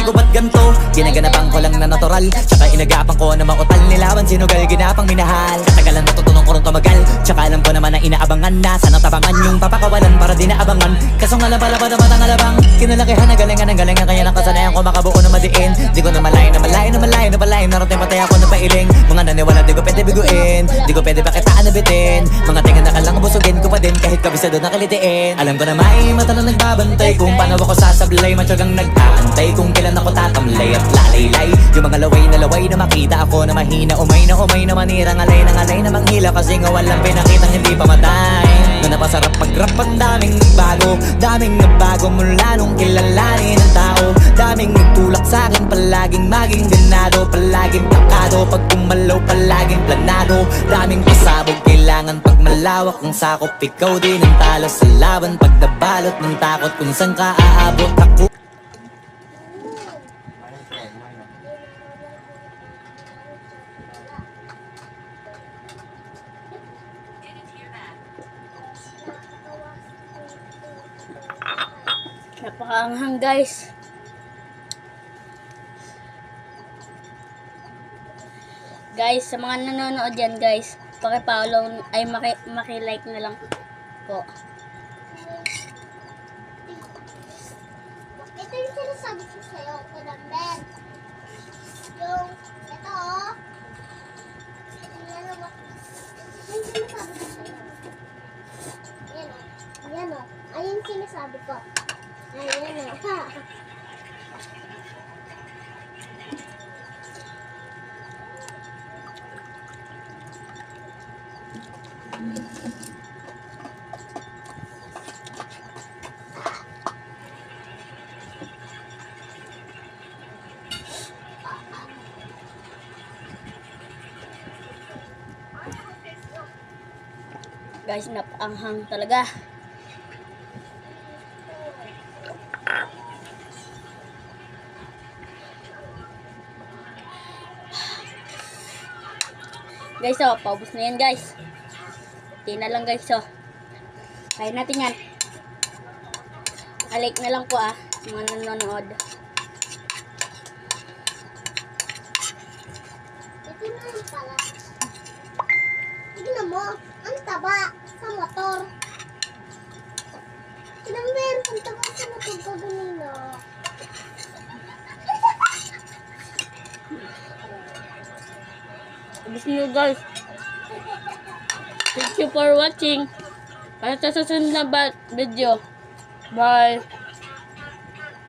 ko ba't ganto? Ginaganapan ko lang na natural, tsaka inagapan ko na mautal nilawan sinugal, ginapang minahal. Katagalan natutunan ko rin tumagal, tsaka alam ko naman na inaabangan na sana tabangan yung papakawalan para di naabangan. Kaso nga lang pala ba naman ang alabang kinalakihan na galingan ng galingan, kaya nakasanayan ko makabuo na madiin. Di ko na malayo na malayo na malayo na malayo, narating patay ako na pailing. Mga naniwala di ko pwede biguin, di ko pwede pakitaan na bitin. Mga tinga na kalang busugin ko pa din kahit kabisado na kalitiin. Alam ko na may mata na nagbabantay kung paano ako sasablay, matyagang nag-aantay kung kailan ako tatamlay at lalaylay. Yung mga laway na makita ako na mahina, umay na manira, ngalay na manghila, kasi nga walang pinakitang hindi pamatay. Na napasarap pag-rap, ang daming nagbago mula nung kilalanin ng tao. Daming nagtulak sa'kin, palaging maging ganado, palaging plakado, pag kumalaw palaging planado. Daming pasabog, kailangan pag malawak ang sakop, ikaw din ang talo sa laban, pag nabalot ng takot kung saan ka aabot ako. Napakaanghang guys. Guys, sa mga nanonood yan guys, paki-follow ay maki-like na lang po. Ito yung sinasabi ko sa'yo, Kulamben. Yung, ito oh. Yung sinasabi ko sa'yo. Yan oh. Yan oh. Ayun sinasabi ko. Ayan oh. Guys, napaanghang talaga. Guys, oh, paubos na yan guys. Hindi na lang guys, oh. Kaya natin yan. Like na lang po ah, mga nanonood. Ito na lang pala. Tignan mo, ang taba sa motor. Kulamben, ang taba sa motor ko ganina. Abis nyo guys. Thank you for watching. Para sa susunod na video. Bye.